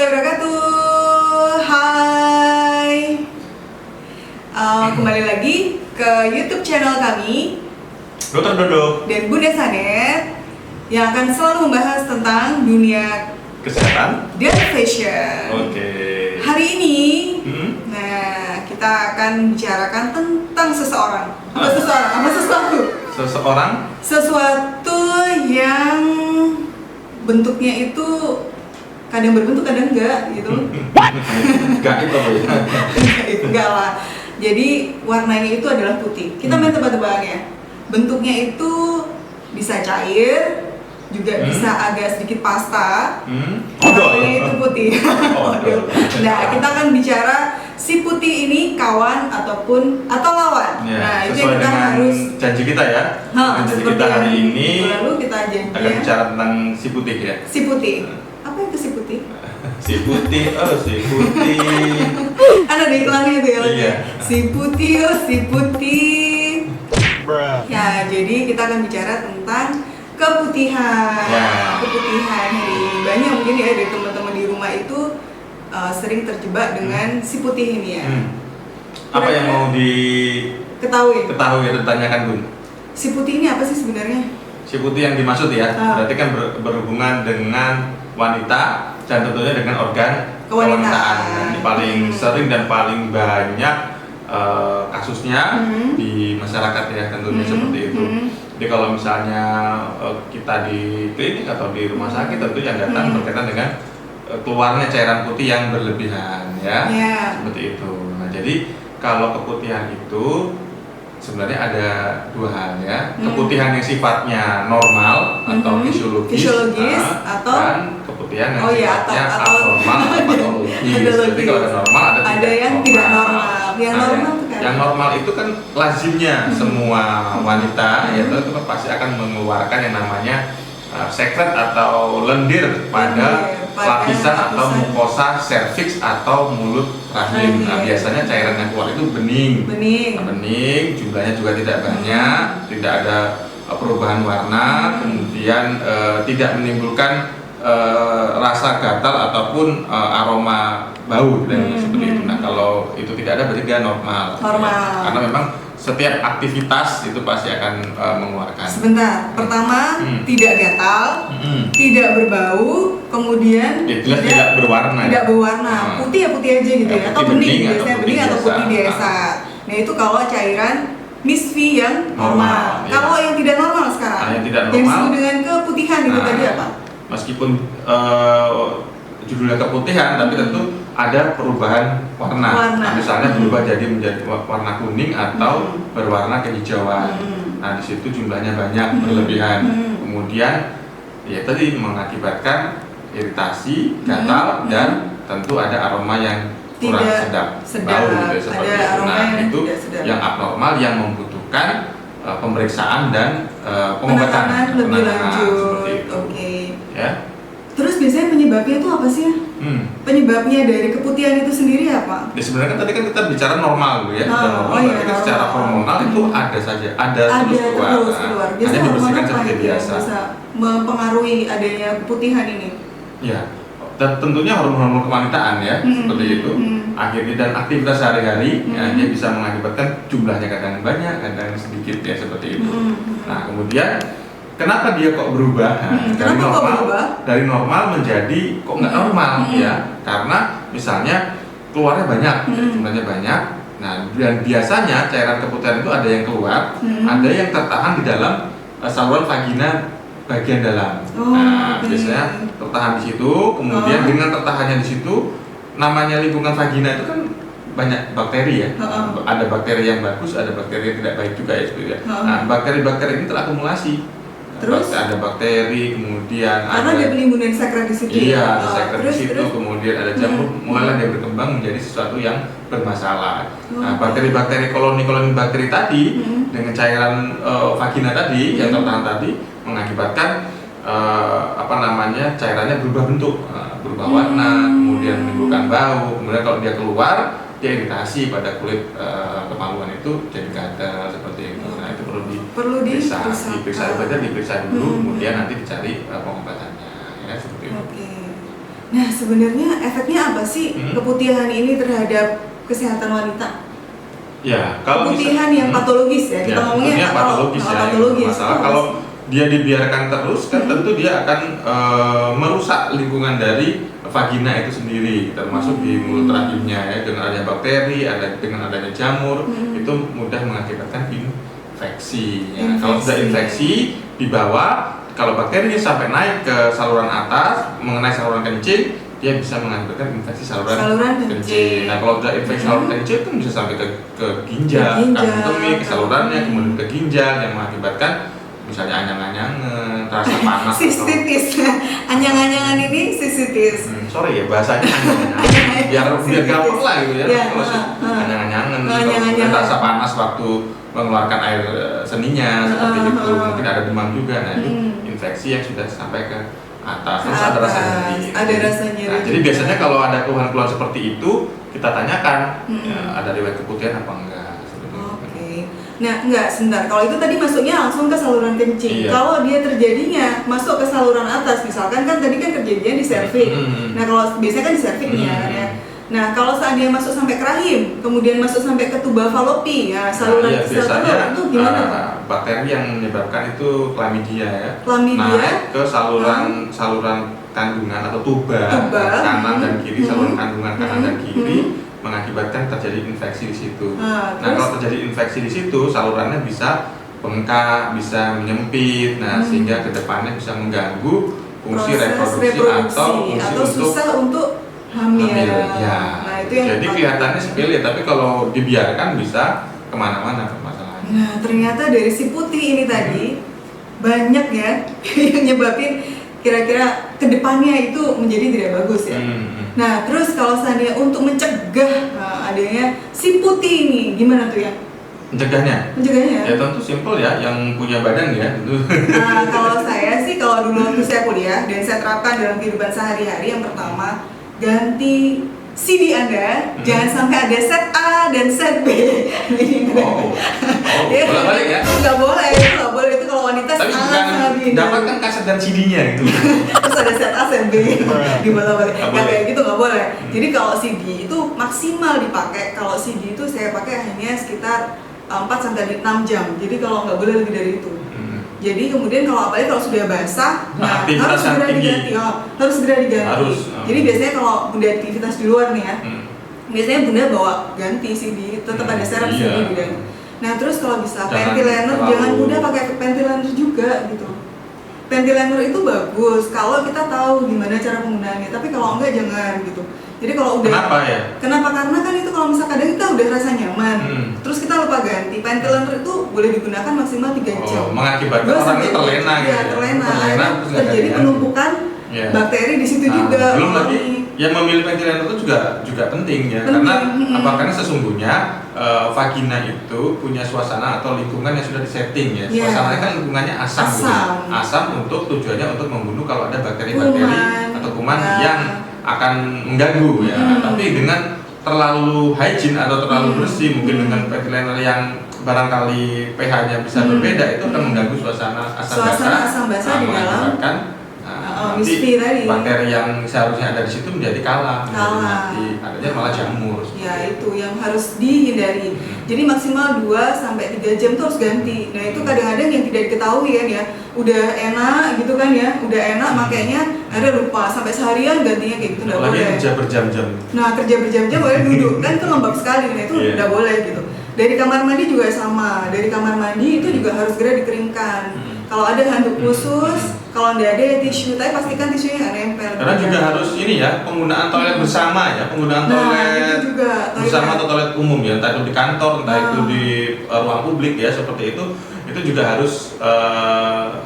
warahmatullahi wabarakatuh. Hai, kembali lagi ke YouTube channel kami, Dr. Dodo dan Bunda Sanet, yang akan selalu membahas tentang dunia kesehatan dan fashion. Oke. Hari ini, kita akan bicarakan tentang seseorang, sesuatu yang bentuknya itu kadang berbentuk kadang enggak gitu. Enggak itu apa ya? Enggak lah. Jadi warnanya itu adalah putih. Kita main tebak-tebakannya. Bentuknya itu bisa cair, juga bisa agak sedikit pasta. Warnanya itu putih. Nah, kita akan bicara si putih ini kawan atau lawan. Ya, nah, itu sesuai yang kita dengan harus janji kita ya. Janji kita hari ini lalu kita janji akan bicara tentang si putih ya. Si putih. Apa itu si putih? Si putih, si putih. Ada di iklannya itu ya. Iya. Si putih, si putih. Ya, jadi kita akan bicara tentang keputihan. Ya. Keputihan hari ini. Banyak mungkin ya dari teman-teman di rumah itu sering terjebak dengan si putih ini ya. Apa yang mau diketahui ya, ditanyakan Bun? Si putih ini apa sih sebenarnya? Si putih yang dimaksud ya, berarti kan berhubungan dengan wanita dan tentunya dengan organ kewanitaan. Ini paling sering dan paling banyak kasusnya di masyarakat ya, tentunya seperti itu. Jadi kalau misalnya kita di klinik atau di rumah sakit, tentu yang datang berkaitan dengan keluarnya cairan putih yang berlebihan ya, seperti itu. Nah, jadi kalau keputihan itu sebenarnya ada dua hal ya, keputihan yang sifatnya normal atau fisiologis atau dan keputihan yang sifatnya atau abnormal atau patologis. Jadi kalau ada normal, ada yang tidak normal. Yang normal itu kan lazimnya semua wanita ya itu kan pasti akan mengeluarkan yang namanya sekret atau lendir pada lapisan atau mukosa serviks atau mulut rahim. Nah, biasanya cairan yang keluar itu bening, jumlahnya juga tidak banyak, tidak ada perubahan warna, kemudian tidak menimbulkan rasa gatal ataupun aroma bau dan seperti itu. Nah, kalau itu tidak ada berarti dia normal. Ya. Karena memang setiap aktivitas itu pasti akan mengeluarkan. Sebentar, pertama tidak gatal, tidak berbau, kemudian tidak berwarna. Tidak berwarna, putih ya putih aja gitu ya, atau bening biasanya bening atau putih biasa. Nah itu kalau cairan misfi yang normal. Kalau yang tidak normal sekarang, yang tidak normal, yang disebut dengan keputihan itu tadi apa? Meskipun judulnya keputihan, tapi tentu ada perubahan warna. Nah, misalnya berubah menjadi warna kuning atau berwarna kehijauan. Nah, di situ jumlahnya banyak berlebihan. Kemudian ya tadi mengakibatkan iritasi, gatal dan tentu ada aroma yang kurang sedap. Bau gitu seperti itu. Nah, itu yang abnormal yang membutuhkan pemeriksaan dan pengobatan lebih lanjut. Seperti itu. Ya. Terus biasanya penyebabnya itu apa sih ya? Penyebabnya dari keputihan itu sendiri apa? Ya sebenarnya tadi kan kita bicara normal dulu ya, berarti kan secara hormonal itu ada terus keluar. Hanya dibersihkan seperti biasa. Bisa mempengaruhi adanya keputihan ini. Ya, dan tentunya hormon-hormon kewanitaan ya, seperti itu. Akhirnya dan aktivitas sehari-hari, dia bisa mengakibatkan jumlahnya kadang banyak, kadang sedikit ya seperti itu. Nah kemudian kenapa dia kok berubah? Dari normal menjadi kok nggak normal ya? Karena misalnya keluarnya banyak, jumlahnya banyak. Nah, dan biasanya cairan keputihan itu ada yang keluar, ada yang tertahan di dalam saluran vagina bagian dalam. Biasanya tertahan di situ. Kemudian dengan tertahannya di situ, namanya lingkungan vagina itu kan banyak bakteri ya. Ada bakteri yang bagus, ada bakteri yang tidak baik juga ya seperti itu. Nah, bakteri-bakteri ini terakumulasi. Terus ada bakteri, kemudian karena ada penimbunan sekret di situ. Iya, ada sekret di situ, kemudian ada jamur, mulai dia berkembang menjadi sesuatu yang bermasalah. Nah, bakteri-bakteri koloni-koloni bakteri tadi dengan cairan vagina tadi yang tertahan tadi mengakibatkan cairannya berubah bentuk, berubah warna, kemudian menimbulkan bau, kemudian kalau dia keluar dia iritasi pada kulit kemaluan itu jadi gatal seperti itu. Nah itu perlu diperiksa dulu, kemudian nanti dicari pengobatannya ya seperti itu. Nah, sebenarnya efeknya apa sih keputihan ini terhadap kesehatan wanita? Ya, kalau keputihan yang patologis ya, kita ngomongnya patologis ya. patologis. Masalah kalau dia dibiarkan terus kan tentu dia akan merusak lingkungan dari vagina itu sendiri, termasuk di mulut rahimnya ya, dengan adanya bakteri, dengan adanya jamur, itu mudah mengakibatkan infeksi. Ya. Kalau sudah infeksi di bawah, kalau bakterinya sampai naik ke saluran atas, mengenai saluran kencing, dia bisa mengakibatkan infeksi saluran kencing. Nah, kalau udah infeksi saluran kencing itu bisa sampai ke ginjal, ke salurannya, kemudian ke ginjal yang mengakibatkan misalnya anyang-anyangan, rasa panas, sistitis. Anyang-anyangan ini sistitis. Sorry ya bahasanya biar gampang lah gitu ya. Kalau anyang-anyangan, kemudian rasa panas waktu mengeluarkan air seninya seperti itu, mungkin ada demam juga. Nah, itu infeksi yang sudah sampai ke atas, terus ada rasa nyeri. Ada rasa nyeri. Nah, jadi biasanya kalau ada keluhan-keluhan seperti itu, kita tanyakan ada riwayat keputihan apa enggak. Nah, enggak, sebentar. Kalau itu tadi masuknya langsung ke saluran kencing. Iya. Kalau dia terjadinya masuk ke saluran atas, misalkan kan tadi kan kejadian di serviks. Nah, kalau biasanya kan di serviks nih ya. Nah, kalau seandainya masuk sampai ke rahim, kemudian masuk sampai ke tuba falopi, ya saluran biasanya itu gimana? Bakteri yang menyebabkan itu chlamydia ya. Chlamydia ke saluran kandungan atau tuba kanan dan kiri, saluran kandungan kanan dan kiri. Mengakibatkan terjadi infeksi di situ. Nah, kalau terjadi infeksi di situ, salurannya bisa bengkak, bisa menyempit. Nah, sehingga kedepannya bisa mengganggu fungsi reproduksi atau susah untuk hamil. Ya. Nah, itu yang jadi kelihatannya sepele, tapi kalau dibiarkan bisa kemana-mana permasalahannya. Nah, ternyata dari si putih ini tadi banyak ya yang nyebabin kira-kira kedepannya itu menjadi tidak bagus ya. Nah, terus kalau seandainya untuk mencegah adanya si putih ini, gimana tuh ya? Mencegahnya? Ya tentu simple ya, yang punya badan ya itu. Nah, kalau saya sih, kalau dulu waktu saya kuliah dan saya terapkan dalam kehidupan sehari-hari, yang pertama, ganti CD Anda, jangan sampai ada set A dan set B. Boleh-balik ya? Nggak boleh, itu kalau wanita. Tapi bukan dapatkan kaset dan CD-nya gitu. Terus ada set A, set B, dibolak-balik. Kayak gitu nggak boleh. Jadi kalau CD itu maksimal dipakai. Kalau CD itu saya pakai hanya sekitar 4-6 jam. Jadi kalau nggak boleh lebih dari itu. Jadi kemudian kalau apalagi kalau sudah basah, harus segera diganti. Harus segera diganti. Jadi biasanya kalau bunda aktivitas di luar nih ya, biasanya bunda bawa ganti CD, tetap ada serep CD diganti. Nah, terus kalau bisa panty liner, jangan mudah pakai panty liner juga gitu. Panty liner itu bagus kalau kita tahu gimana cara penggunaannya, tapi kalau enggak jangan gitu. Jadi kalau udah Kenapa? Karena kan itu kalau misalkan kadang kita udah rasa nyaman, terus kita lupa ganti. Panty liner itu boleh digunakan maksimal 3 jam. Mengakibatkan orang itu terlena gitu. Terlena, terjadi penumpukan bakteri di situ juga. Belum lagi yang memilih panty liner itu juga penting ya. Karena sesungguhnya vagina itu punya suasana atau lingkungan yang sudah disetting ya. Suasananya kan lingkungannya asam. Gitu. Asam untuk tujuannya untuk membunuh kalau ada bakteri-bakteri atau kuman yang akan mengganggu ya. Tapi dengan terlalu hygiene atau terlalu bersih, mungkin dengan panty liner yang barangkali pH-nya bisa berbeda, itu akan mengganggu suasana asam basah di dalam nanti bakteri yang seharusnya ada di situ menjadi kalah. Mati, adanya malah jamur. Ya, itu yang harus dihindari. Jadi maksimal 2-3 jam tuh harus ganti. Nah, itu kadang-kadang yang tidak diketahui kan ya. Udah enak gitu kan ya, makanya ada lupa sampai seharian gantinya kayak gitu. Nggak boleh. Kerja berjam-jam. Nah, kerja berjam-jam boleh duduk kan itu lembab sekali. Nah, itu nggak boleh gitu. Dari kamar mandi juga sama. Dari kamar mandi itu juga harus segera dikeringkan. Kalau ada handuk khusus, kalau nggak ada ya tisu, tapi pastikan tisunya nggak nempel. Karena juga harus ini ya, penggunaan toilet bersama ya, penggunaan toilet bersama atau toilet umum ya, entah itu di kantor, entah itu di ruang publik ya, seperti itu juga harus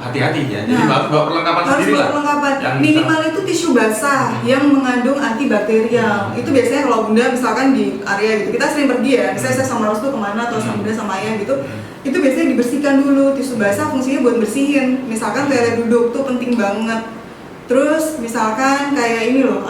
hati-hati ya. Jadi harus bawa perlengkapan sendiri lah. Minimal itu tisu basah yang mengandung antibakterial. Itu biasanya kalau bunda misalkan di area gitu, kita sering pergi ya, misalnya saya sama Restu kemana atau sama bunda sama ayah gitu, itu biasanya dibersihkan dulu. Tisu basah fungsinya buat bersihin. Misalkan toilet duduk tuh penting banget. Terus misalkan kayak ini loh,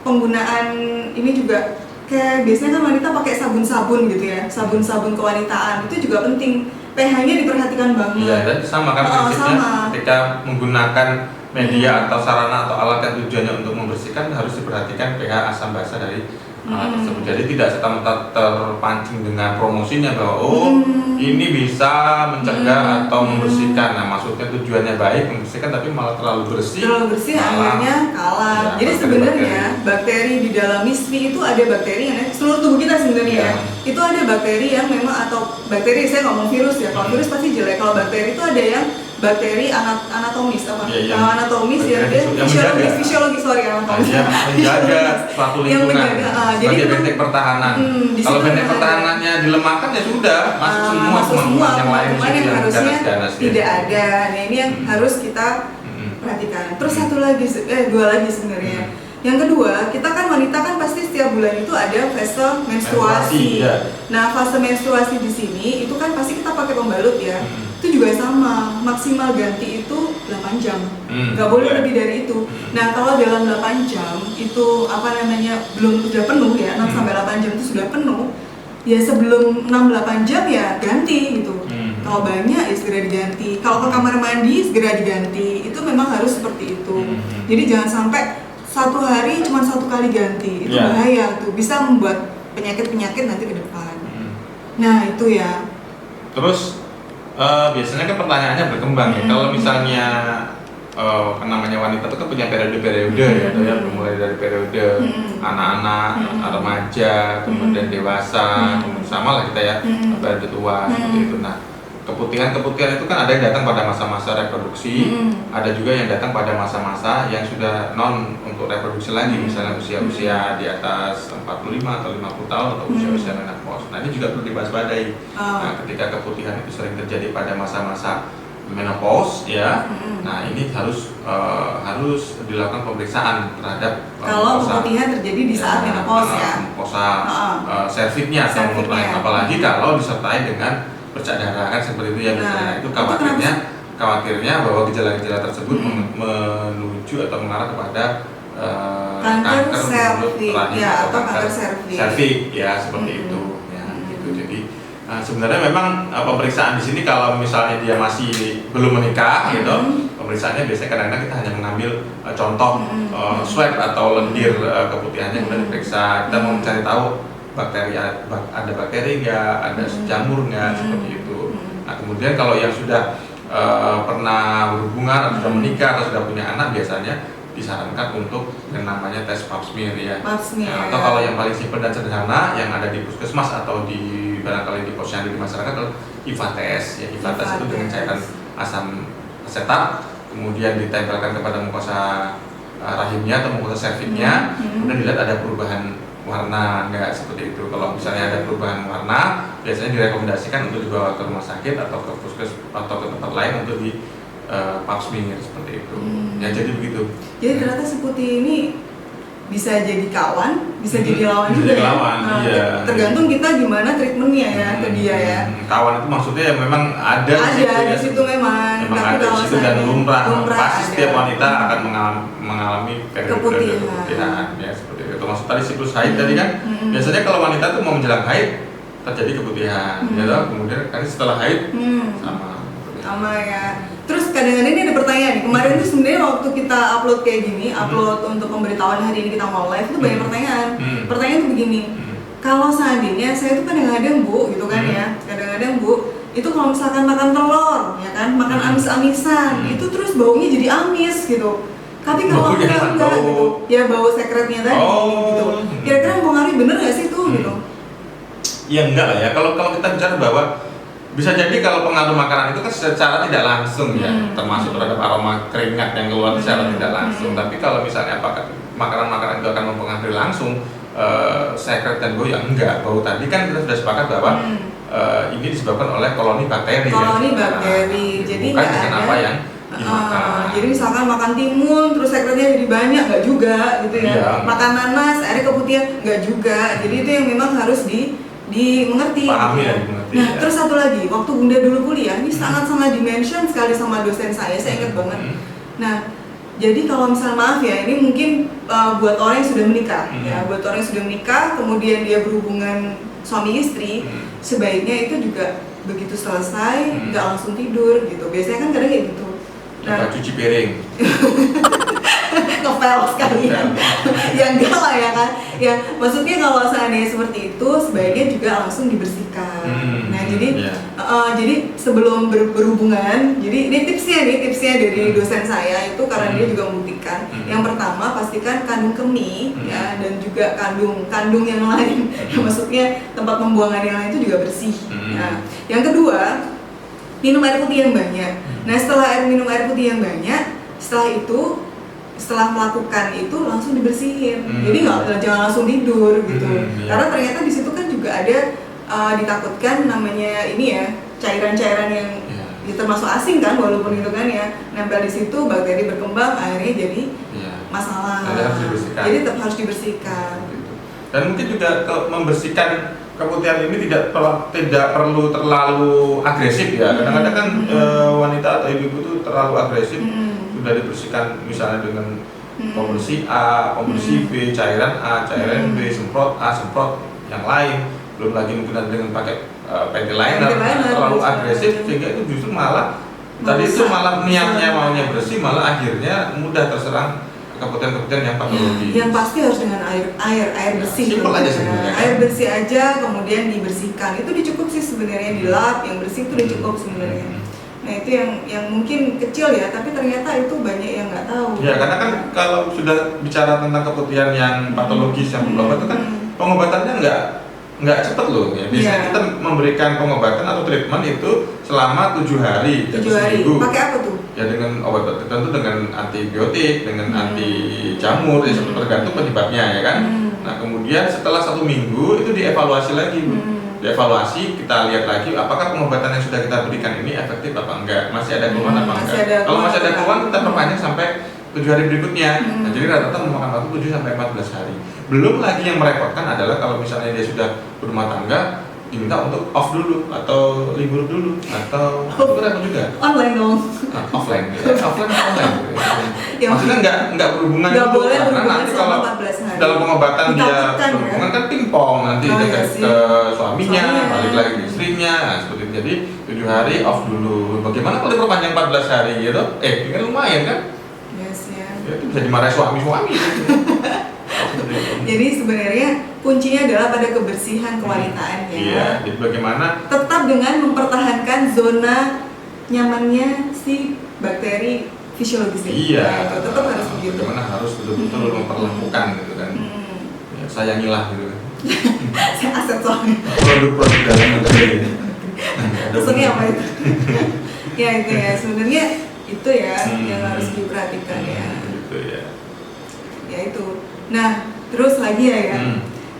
penggunaan ini juga kayak biasanya kan wanita pakai sabun-sabun gitu ya, sabun-sabun kewanitaan itu juga penting. pH-nya diperhatikan banget. Iya, dan sama kan prinsipnya ketika menggunakan media atau sarana atau alat yang tujuannya untuk membersihkan harus diperhatikan pH asam basa dari alat tersebut. Jadi tidak serta-merta terpancing dengan promosinya bahwa ini bisa mencegah atau membersihkan. Nah, maksudnya tujuannya baik membersihkan tapi malah terlalu bersih. Terlalu bersih akhirnya kalah. Ya, jadi sebenarnya bakteri di dalam misfi itu ada bakteri yang seluruh tubuh kita sebenarnya ya. Itu ada bakteri yang memang atau bakteri, saya ngomong virus ya. Kalau virus pasti jelek. Kalau bakteri itu ada yang bakteri anatomis apa? Anatomis ya, fisiologis sorry anatomis. Menjaga suatu lingkungan. Jadi benteng pertahanan. Kalau benteng pertahanannya dilemahkan ya sudah masuk semua yang lain yang harusnya tidak ada. Nah ini yang harus kita perhatikan. Terus dua lagi sebenarnya. Yang kedua, kita kan wanita kan pasti setiap bulan itu ada fase menstruasi. Nah fase menstruasi di sini itu kan pasti kita pakai pembalut ya. Itu juga sama, maksimal ganti itu 8 jam, nggak boleh lebih dari itu. Nah kalau dalam 8 jam itu belum sudah penuh ya, 6-8 jam itu sudah penuh, ya sebelum 6-8 jam ya ganti gitu. Kalau banyak ya segera diganti, kalau ke kamar mandi segera diganti, itu memang harus seperti itu. Jadi jangan sampai satu hari cuma satu kali ganti, itu bahaya tuh, bisa membuat penyakit-penyakit nanti ke depan. Nah itu ya. Terus biasanya kan pertanyaannya berkembang ya. Kalau misalnya namanya wanita itu kan punya periode-periode ya, mulai dari periode anak-anak, remaja, kemudian dewasa, kemudian sama lah kita ya, periode tua seperti itu. Nah, keputihan itu kan ada yang datang pada masa-masa reproduksi, ada juga yang datang pada masa-masa yang sudah non untuk reproduksi lagi, misalnya usia-usia di atas 45 atau 50 tahun atau usia-usia menopause. Nah ini juga perlu diwaspadai. Nah ketika keputihan itu sering terjadi pada masa-masa menopause ya, nah ini harus dilakukan pemeriksaan terhadap kalau keputihan terjadi di saat menopause ya, serviknya atau menurut lain, apalagi kalau disertai dengan bercak darah kan seperti itu ya. Misalnya itu khawatirnya bahwa gejala-gejala tersebut menuju atau mengarah kepada kanker mulut rahim atau kanker serviks ya seperti itu ya gitu. Jadi sebenarnya memang pemeriksaan di sini kalau misalnya dia masih belum menikah gitu, pemeriksaannya biasanya kadang-kadang kita hanya mengambil contoh swab atau lendir keputihannya sudah diperiksa. Kita mau mencari tahu ada bakteri nggak, ada jamur nggak, seperti itu. Nah kemudian kalau yang sudah pernah berhubungan atau sudah menikah atau sudah punya anak, biasanya disarankan untuk yang namanya tes pap smear ya. Atau kalau yang paling simpel dan sederhana yang ada di puskesmas atau di barangkali di posyandu di masyarakat adalah IVA test ya. IVA test itu dengan cairan asam asetat kemudian ditempelkan kepada mukosa rahimnya atau mukosa serviknya, kemudian dilihat ada perubahan warna nggak, seperti itu. Kalau misalnya ada perubahan warna, biasanya direkomendasikan untuk dibawa ke rumah sakit atau ke puskesmas atau ke tempat lain untuk di pap smear seperti itu. Ya jadi begitu. Jadi ternyata si putih ini bisa jadi kawan, bisa jadi lawan juga. Iya. Tergantung kita gimana treatmentnya ya ke dia ya. Kawan itu maksudnya memang ada di situ memang. Memang ada di situ dan lumrah. Pasti setiap wanita akan mengalami keputihan ya seperti itu. Maksud tadi siklus haid tadi kan, biasanya kalau wanita tuh mau menjelang haid terjadi keputihan, ya toh? Kemudian kan setelah haid sama ya. Terus kadang-kadang ini ada pertanyaan nih. Kemarin tuh sebenarnya waktu kita upload kayak gini, upload untuk pemberitahuan hari ini kita mau live itu banyak pertanyaan. Pertanyaan tuh begini. Kalau seandainya saya tuh kadang-kadang Bu gitu kan ya. Kadang-kadang Bu, itu kalau misalkan makan telur ya kan, makan amis-amisan, itu terus baunya jadi amis gitu. Tapi kalau enggak gitu, ya bau sekretnya tadi gitu. Kira-kira mempengaruhi bener nggak sih tuh gitu? Ya enggak lah ya. Kalau kita bicara bahwa bisa jadi kalau pengaruh makanan itu kan secara tidak langsung ya, termasuk terhadap aroma keringat yang keluar secara tidak langsung. Tapi kalau misalnya apakah makanan-makanan itu akan mempengaruhi langsung sekret dan bau, ya enggak. Bau tadi kan kita sudah sepakat bahwa ini disebabkan oleh koloni bakteri. Koloni bakteri. Jadi bukan dengan apa yang jadi misalkan makan timun terus sekretnya jadi banyak, nggak juga gitu ya. Iya. Makan nanas akhirnya keputihan, nggak juga. Jadi itu yang memang harus dimengerti. Pahami gitu. ya, dimengerti. Nah terus satu lagi, waktu Bunda dulu kuliah ini sangat-sangat dimention sekali sama dosen saya ingat banget. Nah jadi kalau misalnya maaf ya, ini mungkin buat orang yang sudah menikah ya, buat orang yang sudah menikah kemudian dia berhubungan suami istri, sebaiknya itu juga begitu selesai nggak langsung tidur gitu. Biasanya kan kadang kayak gitu. Apa cuci piring? Ngepel sekalian. Ya enggak lah ya kan. Ya maksudnya kalau seandainya seperti itu sebaiknya juga langsung dibersihkan. Nah jadi sebelum berhubungan, jadi ini tipsnya dari dosen saya itu karena dia juga membuktikan. Yang pertama pastikan kandung kemih ya, dan juga kandung yang lain. Maksudnya tempat pembuangan yang lain itu juga bersih. Nah, yang kedua, minum air putih yang banyak. Nah setelah minum air putih yang banyak, setelah melakukan itu langsung dibersihin. Jadi jangan langsung tidur gitu. Karena ternyata di situ kan juga ada ditakutkan namanya ini ya, cairan-cairan yang termasuk asing kan, walaupun itu kan ya nempel di situ, bakteri berkembang, akhirnya jadi masalah. Jadi tetap harus dibersihkan. Dan mungkin juga membersihkan keputihan ini tidak perlu terlalu agresif ya. Kadang-kadang kan wanita atau ibu-ibu itu terlalu agresif. Sudah dibersihkan misalnya dengan pembersih A, pembersih B, cairan A, cairan B, semprot A, semprot yang lain. Belum lagi mungkin dengan pakai panty liner terlalu agresif sehingga itu justru malah tadi itu malah niatnya maunya bersih, malah akhirnya mudah terserang keputihan-keputihan yang patologis. Yang pasti harus dengan air bersih. Simpel aja sebenarnya. Air bersih aja, kemudian dibersihkan. Itu cukup sih sebenarnya, dilap yang bersih itu udah cukup sebenarnya. Nah itu yang mungkin kecil ya, tapi ternyata itu banyak yang nggak tahu. Ya karena kan kalau sudah bicara tentang keputihan yang patologis yang berobat itu kan pengobatannya nggak cepet loh ya. Biasanya kita memberikan pengobatan atau treatment itu selama 7 hari. 7 hari. Pakai apa tuh? Ya dengan obat tertentu, dengan antibiotik, dengan anti jamur, ya tergantung penyebabnya ya kan. Nah kemudian setelah 1 minggu itu dievaluasi lagi Bu. Dievaluasi, kita lihat lagi apakah pengobatan yang sudah kita berikan ini efektif apa enggak, masih ada keluhan apa enggak. Kalau masih ada keluhan kita perpanjang sampai 7 hari berikutnya. Nah, jadi rata-rata memakan waktu 7 sampai 14 hari. Belum lagi yang merepotkan adalah kalau misalnya dia sudah berumah tangga, diminta untuk off dulu atau libur dulu atau itu repot juga. Online dong. Offline ya. Offline atau online. Ya, maksudnya nggak berhubungan nggak dulu, boleh karena berhubungan nanti selama kalau 14 hari. dalam pengobatan dia Ditakutkan, berhubungan kan pingpong nanti ke suaminya, balik lagi ke istrinya, nah, seperti itu. Jadi 7 hari off dulu. Bagaimana kalau diperpanjang 14 hari gitu? Ini kan lumayan kan? Yes ya. Ya, itu bisa dimarahi suami-suami. Jadi sebenarnya kuncinya adalah pada kebersihan kewanitaan ya. Iya, jadi bagaimana tetap dengan mempertahankan zona nyamannya si bakteri fisiologis ini. Iya, Nah, itu tetap harus begitu. bagaimana harus betul-betul memperlakukan gitu kan. Ya, sayangilah gitu kan. Saya aset soalnya. Produk-produk dalam negeri. Maksudnya apa itu? Ya itu ya, sebenarnya itu ya yang harus diperhatikan ya. Gitu ya. Ya itu. Nah, terus lagi ya.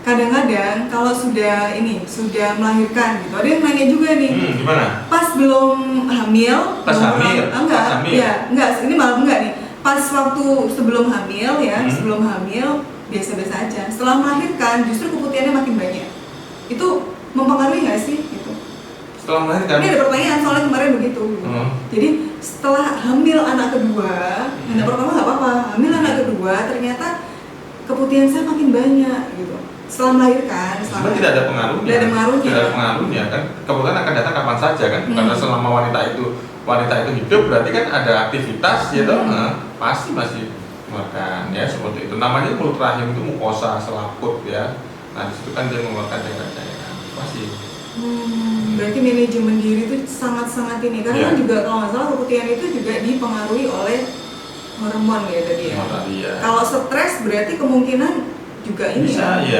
Kadang-kadang kalau sudah melahirkan gitu, ada yang nanya juga nih. Gimana? Pas belum hamil. Enggak, ini malah enggak nih. Pas waktu sebelum hamil ya, sebelum hamil biasa-biasa aja. Setelah melahirkan justru keputihannya makin banyak. Itu mempengaruhi nggak sih? Gitu. Setelah melahirkan? Ini ada pertanyaan soalnya kemarin begitu. Jadi setelah hamil anak kedua, anak pertama nggak apa-apa, hamil anak kedua ternyata keputihan saya makin banyak gitu. Setelah melahirkan, sebenarnya tidak ada pengaruhnya. Tidak ada pengaruhnya. Tidak ada pengaruhnya kan. Keputihan akan datang kapan saja kan. Karena selama wanita itu hidup berarti kan ada aktivitas ya toh. Pasti masih mengeluarkan ya seperti itu. Namanya mulut rahim itu mukosa selaput ya. Nah di situ kan dia mengeluarkan cairan-cairan. Pasti. Berarti manajemen diri itu sangat-sangat ini. Karena kan juga kalau nggak salah keputihan itu juga dipengaruhi oleh hormon ya tadi ya. Kalau stres berarti kemungkinan juga ini bisa ya.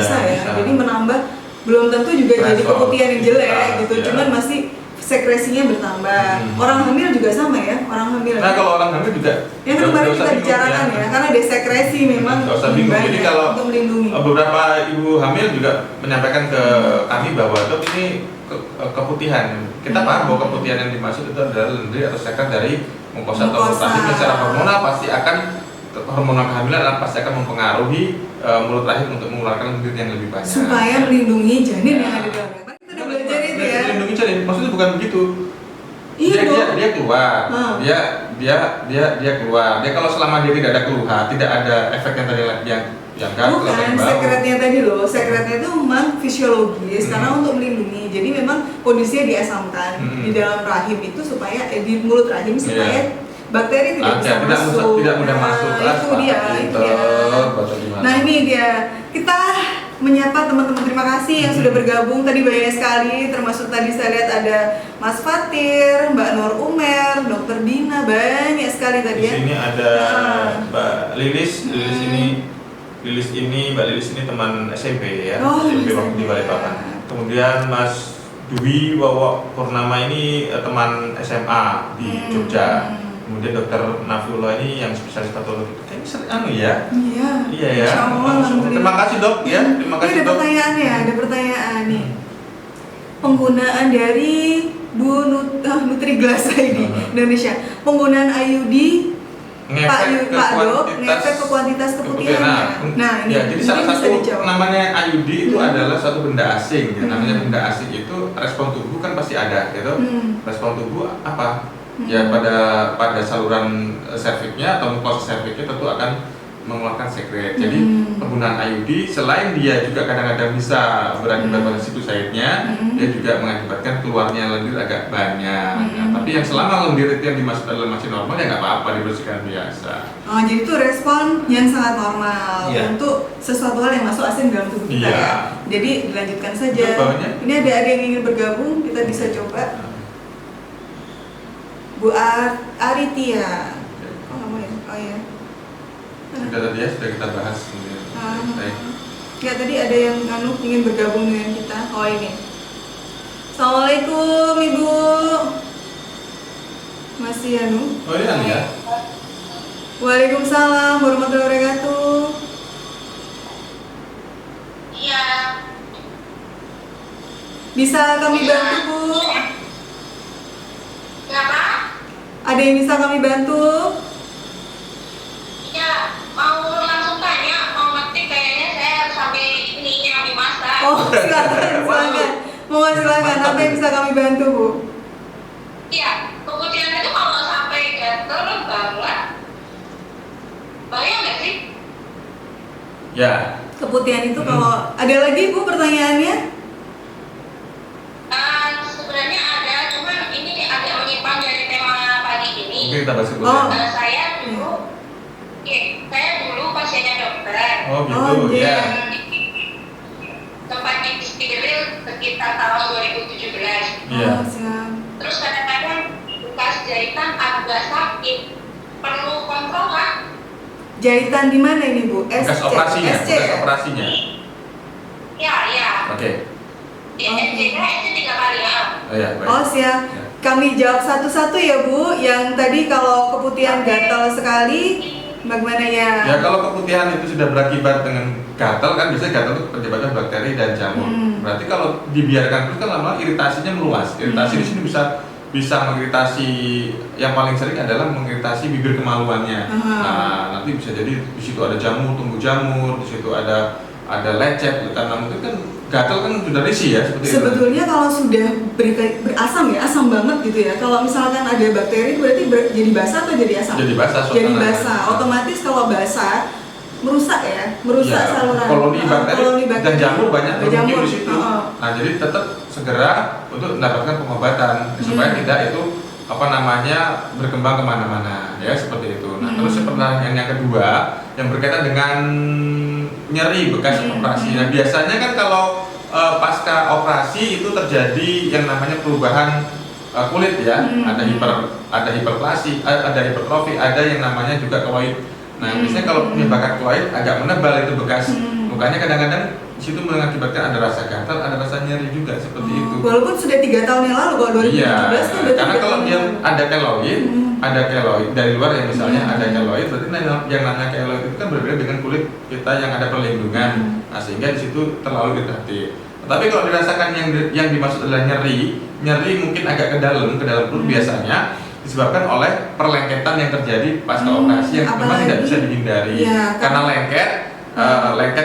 Jadi menambah, belum tentu juga jadi keputihan yang jelek gitu. Cuman masih sekresinya bertambah. Orang hamil juga sama ya, orang hamil. Nah kalau orang hamil juga. Yang kemarin kita bicarakan ya, karena desekresi memang. Gak usah bingung. Jadi kalau beberapa ibu hamil juga menyampaikan ke kami bahwa dok ini keputihan. Kita paham bahwa keputihan yang dimaksud itu adalah lendir atau sekret dari mukosa atau rahim secara hormonal pasti akan hormonal kehamilan pasti akan mempengaruhi mulut rahim untuk mengeluarkan lendir yang lebih banyak supaya melindungi janin yang ada di dalamnya. Kan kita udah belajar itu ya. Melindungi janin, maksudnya bukan begitu. Iya dia keluar, dia keluar. Dia kalau selama dia tidak ada keluhan, tidak ada efek yang tadi yang bukan sekretnya tadi loh, sekretnya itu memang fisiologis karena untuk melindungi. Jadi memang kondisinya diasamkan di dalam rahim itu supaya di mulut rahim supaya bakteri tidak bisa tidak masuk. tidak mudah masuk. Itu dia. Gimana? Nah ini dia, kita menyapa teman-teman, terima kasih yang sudah bergabung tadi banyak sekali, termasuk tadi saya lihat ada Mas Fatir, Mbak Nur Umer, Dokter Dina, banyak sekali tadi Di ya. sini ada Mbak Lilis, Lilis ini teman SMP ya, Oh, SMP waktu SMP. di Balikpapan. Kemudian Mas Dwi Wawo Purnama ini teman SMA di Jogja. Kemudian Dokter Nafiullah ini yang spesialis patologi. Kayaknya sering ya. Iya ya. Insya Allah, Terima kasih Dok ya. Terima kasih ada Dok. pertanyaan ya, ada pertanyaan nih. Penggunaan dari Nutriglas ini Indonesia, penggunaan IUD Pak Dok ngefek ke kuantitas keputihannya. Nah, ini ya, jadi salah bisa satu dijawab. namanya IUD itu adalah suatu benda asing. Ya. Namanya benda asing itu respon tubuh kan pasti ada, gitu. Respon tubuh apa? Ya pada saluran serviknya atau mukosa serviknya tentu akan mengeluarkan sekret. Jadi penggunaan IUD selain dia juga kadang-kadang bisa berakibat pada sinusoidnya, dia juga mengakibatkan keluarnya lendir agak banyak. Nah, tapi yang selama lendir itu yang dimasuk adalah masih normal ya nggak apa-apa, dibersihkan biasa. Oh, jadi itu respon yang sangat normal untuk sesuatu hal yang masuk asing dalam tubuh kita ya. Jadi dilanjutkan saja. Ini ada yang ingin bergabung, kita bisa coba. Bu Aritia. Oh, kamu ya? Oh ya. Sudah tadi ya, sudah kita bahas. Ya tadi ada yang ingin bergabung dengan kita. Oh ini. Assalamualaikum Ibu. Masih Anu? Oh ini ya. Waalaikumsalam warahmatullahi wabarakatuh. Iya. Bisa kami bantu Bu? Kenapa? Ada yang bisa kami bantu? Iya, mau langsung tanya, mau ngetik kayaknya saya harus sampai ininya dimasak. Oh silakan. Mohon silakan. Apa yang bisa kami bantu Bu? Iya, kemudian itu kalau sampai gatel banget, bahaya nggak sih? Ya. Keputihan itu kalau ada lagi Bu pertanyaannya? Sebenarnya ada, cuman ini agak menyimpang dari tema pagi ini. Mungkin kita bahas itu. Oh. Saya dulu pasiennya dokter. Oh gitu Oh, ya. Tempat disteril sekitar tahun 2017. Iya. Oh, siap. Terus kadang-kadang bekas jahitan agak sakit, perlu kontrol kan? Jahitan di mana ini Bu? Bekas operasinya, SC bekas ya? operasinya. Ya. Oke. Di SC 3 kali ya. Oh ya, baik. Oh siap. Ya. Kami jawab satu-satu ya Bu. Yang tadi kalau keputihan gatal sekali, bagaimana ya? Ya kalau keputihan itu sudah berakibat dengan gatal kan biasanya gatal itu penyebabnya bakteri dan jamur. Berarti kalau dibiarkan terus kan lama-lama iritasinya meluas. Iritasi di sini bisa mengiritasi, yang paling sering adalah mengiritasi bibir kemaluannya. Nah, nanti bisa jadi di situ ada jamur, tumbuh jamur, di situ ada lecet, karena mungkin kan gatal kan sudah risih ya seperti Sebetulnya kalau sudah berasam ya, asam banget gitu ya. Kalau misalkan ada bakteri berarti jadi basah atau jadi asam? Jadi basah. Jadi basah. Otomatis kalau basah merusak saluran. Koloni bakteri dan jamur banyak bermukim di situ. Oh. Nah, jadi tetap segera untuk mendapatkan pengobatan supaya tidak itu berkembang kemana-mana ya seperti itu. Nah, terus pertanyaan yang kedua yang berkaitan dengan nyeri bekas operasi. Nah, biasanya kan kalau pasca operasi itu terjadi yang namanya perubahan kulit ya. Ada hiperplasi, ada hipertrofi, ada yang namanya juga keloid. Nah, biasanya kalau penyebabkan keloid agak menebal itu bekas lukanya, kadang-kadang di situ mengakibatkan ada rasa gatal, ada rasa nyeri juga seperti itu. Walaupun sudah 3 tahun yang lalu, kalau 2017 itu udah karena kalau dia ada keloid dari luar ya misalnya ada keloid, berarti yang namanya keloid itu kan berbeda dengan kulit kita yang ada perlindungan. Nah, sehingga di situ terlalu iritatif. Tapi kalau dirasakan yang dimaksud adalah nyeri mungkin agak ke dalam perut biasanya disebabkan oleh perlengketan yang terjadi pasca operasi yang memang tidak bisa dihindari. Karena lengket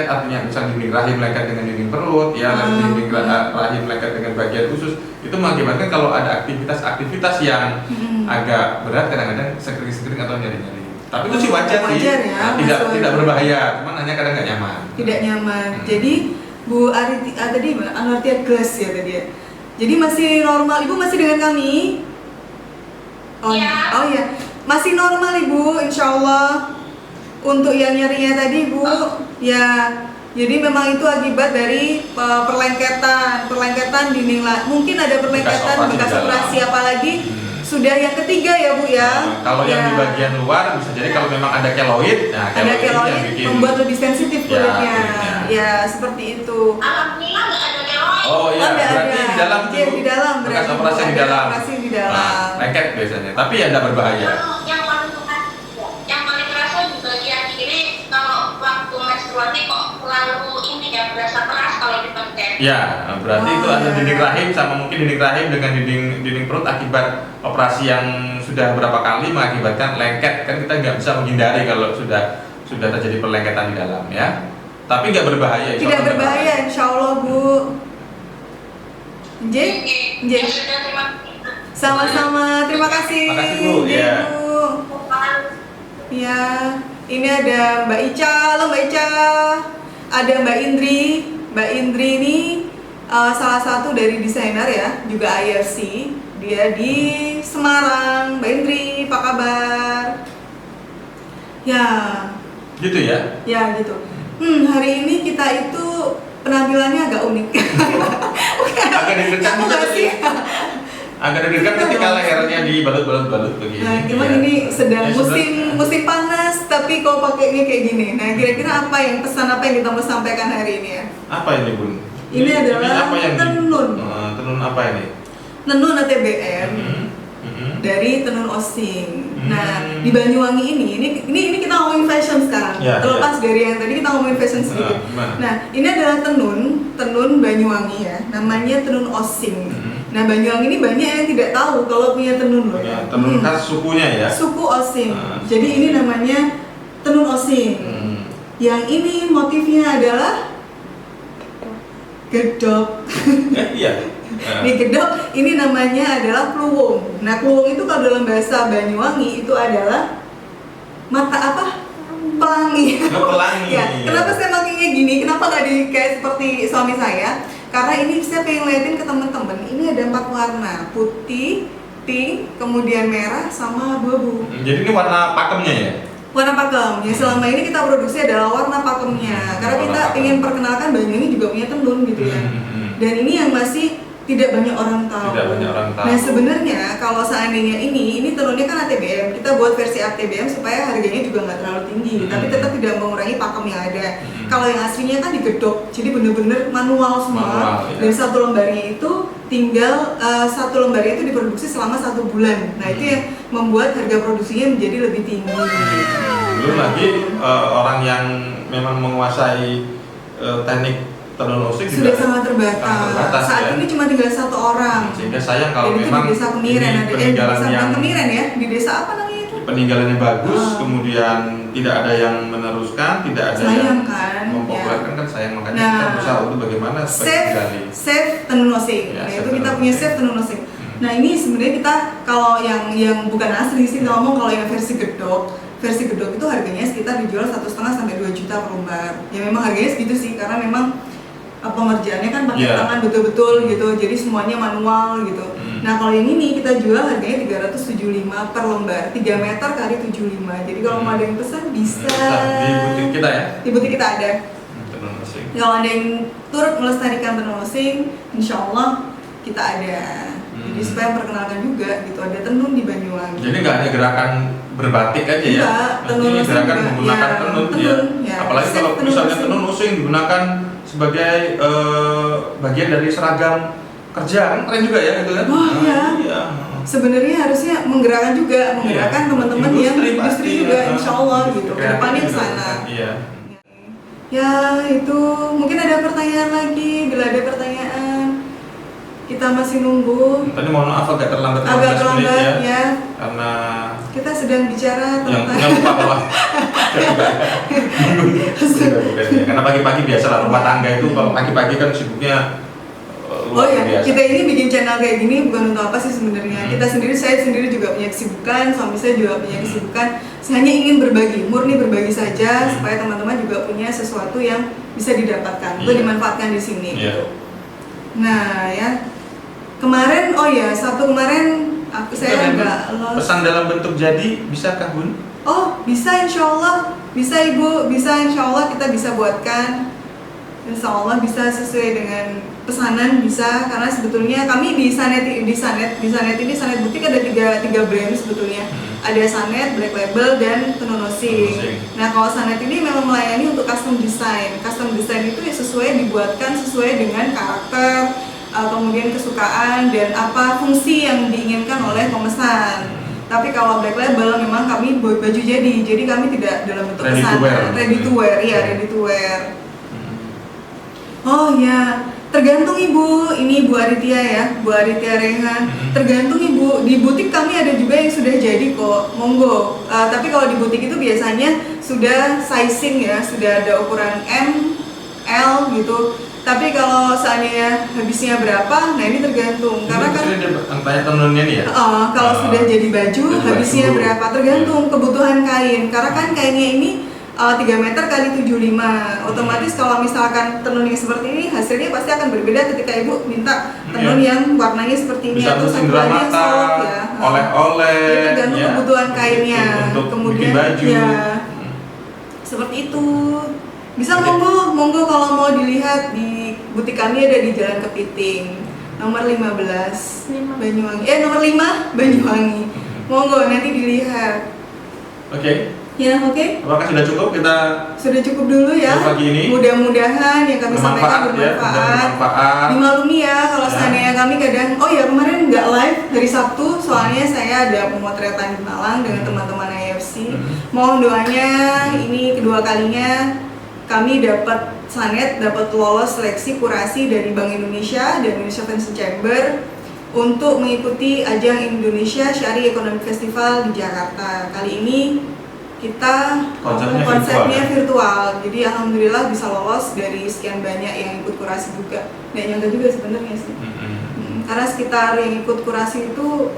artinya misalnya dinding rahim lengket dengan dinding perut, dinding rahim lengket dengan bagian khusus, itu mengakibatkan kalau ada aktivitas yang agak berat kadang-kadang sekering atau nyeri-nyeri. Tapi itu sih wajar sih, ya, tidak berbahaya, cuman hanya kadang nggak nyaman. Tidak nyaman. Jadi Bu Aritia tadi Anartia Glass ya tadi ya. Jadi masih normal, Ibu masih dengan kami? Oh iya. masih normal Ibu, insya Allah. Untuk yang nyerinya tadi Bu, ya jadi memang itu akibat dari perlengketan dinding mungkin ada perlengketan bekas operasi apalagi sudah yang ketiga ya Bu ya. Kalau yang di bagian luar bisa jadi kalau memang ada keloid, nah ada keloid yang bikin membuat lebih sensitif kulitnya. Ya, seperti itu. Alhamdulillah nggak ada keloid. Oh iya, berarti di dalam Iya, di dalam bekas berarti operasi di ada dalam. operasi di dalam. Nah, lengket biasanya, tapi ya tidak berbahaya. Yang paling kerasa di bagian kiri kalau waktu menstruasi kok selalu ini ya berasa keras kalau dipencet. Ya, berarti Oh, itu ada iya. dinding rahim sama mungkin dinding rahim dengan dinding perut akibat operasi yang sudah berapa kali mengakibatkan lengket. Kan kita nggak bisa menghindari kalau sudah terjadi perlengketan di dalam ya. Tapi nggak berbahaya. insya Tidak Allah nggak berbahaya insya Allah Bu. Nggih? Nggih. Ya sudah, terima kasih. Sama-sama, terima kasih. Makasih, Bu. Nggih, Iya. Bu. Ya, ini ada Mbak Ica. Halo Mbak Ica. Ada Mbak Indri. Mbak Indri ini salah satu dari desainer ya, juga IFC. Dia di Semarang. Mbak Indri, apa kabar? Ya, Gitu ya. ya gitu. Hari ini kita itu penampilannya agak unik. Agak deg-degan Aku juga nggak tuh sih. ya. Agak deg-degan ketika lehernya dibalut-balut begini. Nah, gimana ya. ini sedang Ya, musim panas, tapi kok pakainya kayak gini. Nah, kira-kira apa yang pesan apa yang kita mau sampaikan hari ini ya? Apa ini Bun? Ini adalah apa yang tenun. Tenun apa ini? Tenun ATBM dari tenun osing. Nah, di Banyuwangi ini kita ngomongin fashion sekarang. Ya, Terlepas dari yang tadi kita ngomongin fashion sedikit. gimana? Nah, ini adalah tenun Banyuwangi ya. Namanya tenun osing. Nah, Banyuwangi ini banyak yang tidak tahu kalau punya tenun loh. Ya, tenun khas sukunya ya. Suku osing. Jadi ini namanya tenun osing. Yang ini motifnya adalah gedok. Iya. Di gedok ini namanya adalah pluwung. Nah, pluwung itu kalau dalam bahasa Banyuwangi itu adalah mata apa? Pelangi. Pelangi. Ya, kenapa saya makainya gini? Kenapa nggak di kayak seperti suami saya? Karena ini saya pengen liatin ke temen-temen. Ini ada 4 warna: putih, pink, kemudian merah, sama abu-abu. Jadi ini warna pakemnya ya? Warna pakem. Ya selama ini kita produksi adalah warna pakemnya. Karena Warna kita pakem. ingin perkenalkan Banyuwangi juga punya tenun gitu ya. Dan ini yang masih tidak banyak orang tahu. Tidak banyak orang tahu. Nah, sebenarnya kalau seandainya ini tenunnya kan ATBM, kita buat versi ATBM supaya harganya juga nggak terlalu tinggi, tapi tetap tidak mengurangi pakem yang ada. Kalau yang aslinya kan digedok, jadi bener-bener manual semua. Manual, ya. Dan satu lembarnya itu tinggal satu lembarnya itu diproduksi selama 1 bulan. Nah, itu yang membuat harga produksinya menjadi lebih tinggi. Belum lagi orang yang memang menguasai teknik tenun osing Sudah juga sangat terbatas. Saat ya. ini cuma tinggal 1 orang. Sehingga sayang kalau Dan itu memang di desa Kemiren ini ada peninggalan desa yang Kemiren ya, di desa apa namanya itu? peninggalannya bagus, kemudian tidak ada yang meneruskan, tidak ada Sayang yang kan, mempopulerkan kan sayang, makanya Nah, kita berusaha untuk bagaimana supaya digali. Save tenun osing. Ya, Nah, save itu tenun kita punya osing. save tenun osing. Nah, ini sebenarnya kita kalau yang bukan asli sih kita ngomong kalau yang versi gedok itu harganya sekitar dijual 1,5 sampai 2 juta per lembar. Ya memang harganya segitu sih karena memang pengerjaannya kan pakai Yeah. tangan betul-betul gitu, jadi semuanya manual gitu. Nah, kalau yang ini kita jual harganya 375 per lembar, 3 meter kali 75. Jadi kalau mau ada yang pesan bisa. Di butik kita ya. Di butik kita ada. Tenun osing. Kalau ada yang turut melestarikan tenun osing, insya Allah kita ada. Jadi supaya memperkenalkan juga gitu, ada tenun di Banyuwangi. Jadi nggak ada gerakan berbatik aja ya? Enggak, tenun Ini osing gerakan juga. menggunakan Ya, tenun, tenun, ya. ya. Apalagi Set kalau tenun misalnya osing. tenun osing digunakan sebagai bagian dari seragam kerja, kan keren juga ya gitu kan? Wah, iya. Iya. Sebenarnya harusnya menggerakkan teman-teman yang di industri pasti, juga, ya. insya Allah gitu. Kreatif Kedepannya ke juga, sana. Iya. Ya itu mungkin ada pertanyaan lagi. Bila ada pertanyaan, kita masih nunggu. Tadi mohon maaf agak terlambat 15 Agak menit terlambat ya. karena Kita sedang bicara yang tentang lupa bahwa karena pagi-pagi biasa lah rumah tangga itu kalau pagi-pagi kan sibuknya Oh luar ya, biasa. kita ini bikin channel kayak gini bukan untuk apa sih sebenarnya. Saya sendiri juga punya kesibukan, suami saya juga punya kesibukan. Saya hanya ingin berbagi, murni berbagi saja supaya teman-teman juga punya sesuatu yang bisa didapatkan, atau Iya. dimanfaatkan di sini. Iya. Gitu. Nah ya, kemarin Saya Ada nggak los. pesan dalam bentuk jadi bisakah Bun? Oh, bisa insya Allah. Bisa Ibu, bisa insya Allah kita bisa buatkan. Insya Allah bisa sesuai dengan pesanan bisa, karena sebetulnya kami di Sanet ini Sanet Butik ada tiga brand sebetulnya. Ada Sanet, Black Label, dan Tenun Nosing. Nah, kalau Sanet ini memang melayani untuk custom design. Custom design itu ya dibuatkan sesuai dengan karakter, kemudian kesukaan dan apa fungsi yang diinginkan oleh pemesan. Tapi kalau Black Label memang kami buat baju jadi kami tidak dalam bentuk pesanan. Ready to wear. Oh ya, tergantung Ibu. Ini Bu Aritia ya, Bu Aritia Rehan. Tergantung Ibu. Di butik kami ada juga yang sudah jadi kok, monggo. Tapi kalau di butik itu biasanya sudah sizing ya, sudah ada ukuran M, L gitu. Tapi kalau seandainya habisnya berapa, nah ini tergantung. Karena kan tanya tenunnya nih ya. Kalau sudah jadi baju, habisnya berapa? Tergantung kebutuhan kain. Karena kan kainnya ini 3 meter kali 75. Otomatis kalau misalkan tenun yang seperti ini hasilnya pasti akan berbeda ketika Ibu minta tenun yang warnanya seperti ini atau satu lagi yang solid ya. Oleh-oleh. Jadi tergantung kebutuhan kainnya. Untuk kemudian bikin baju. Ya, seperti itu. Bisa monggo kalau mau dilihat di butik kami ada di Jalan Kepiting nomor 15 Banyuwangi. Nomor 5 Banyuwangi. Monggo nanti dilihat. Oke. Ya, oke. Apakah sudah cukup kita? Sudah cukup dulu ya. Pagi ini. Mudah-mudahan yang kami sampaikan bermanfaat. Dimaklumi ya kalau seandainya kami kadang, kemarin nggak live hari Sabtu, soalnya saya ada pemotretan di Malang dengan teman-teman AFC. Mohon doanya, ini kedua kalinya kami dapat lolos seleksi kurasi dari Bank Indonesia dan Indonesia Fashion Chamber untuk mengikuti ajang Indonesia Syari Economic Festival di Jakarta. Kali ini kita konsepnya virtual. Jadi alhamdulillah bisa lolos dari sekian banyak yang ikut kurasi juga. Nggak nyangka juga sebenarnya sih. Karena sekitar yang ikut kurasi itu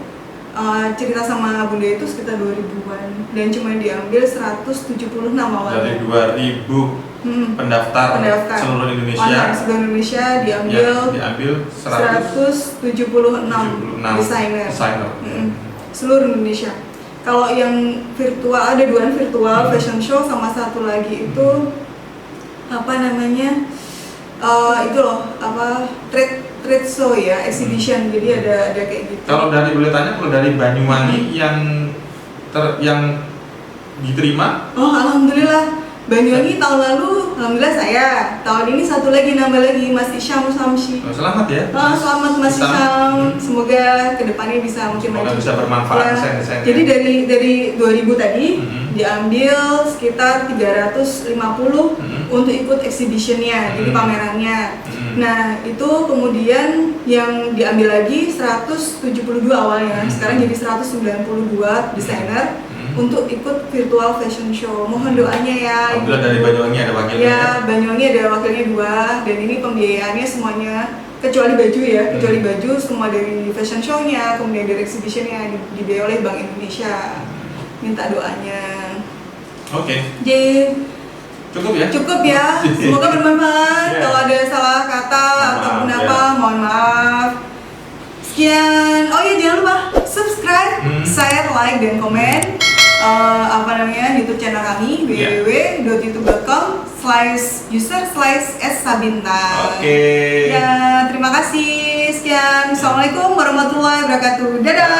cerita sama Bunda itu sekitar 2000-an dan cuma diambil 176 awalnya. Dari 2000 pendaftar seluruh Indonesia. Seluruh Indonesia diambil 176 desainer. Seluruh Indonesia. Kalau yang virtual ada 2 virtual fashion show sama satu lagi itu trade show ya, exhibition. Jadi ada kayak gitu. Kalau dari Banyuwangi yang diterima? Oh, alhamdulillah. Banyuwangi tahun lalu, alhamdulillah saya. Tahun ini satu lagi nambah lagi Mas Isyam Samsi. Selamat ya. Selamat Mas Isyam. Semoga kedepannya bisa Semoga bisa bermanfaat desain-desainnya. Jadi dari 2000 tadi diambil sekitar 350 untuk ikut exhibitionnya, jadi pamerannya. Nah itu kemudian yang diambil lagi 172 awalnya, sekarang jadi 192 desainer untuk ikut virtual fashion show. Mohon doanya ya. Alhamdulillah dari Banyuwangi ada wakilnya. Ya, Banyuwangi ada wakilnya 2 dan ini pembiayaannya semuanya kecuali baju ya, kecuali baju semua dari fashion show-nya, kemudian dari exhibition-nya dibiayai oleh Bank Indonesia. Minta doanya. Oke. Cukup ya. Semoga bermanfaat. Kalau ada salah kata ataupun mohon maaf. Sekian. Oh ya, jangan lupa subscribe, share, like, dan komen YouTube channel kami www.youtube.com/user/sabinta. Oke. Ya, terima kasih. Sekian. Assalamualaikum warahmatullahi wabarakatuh. Dadah.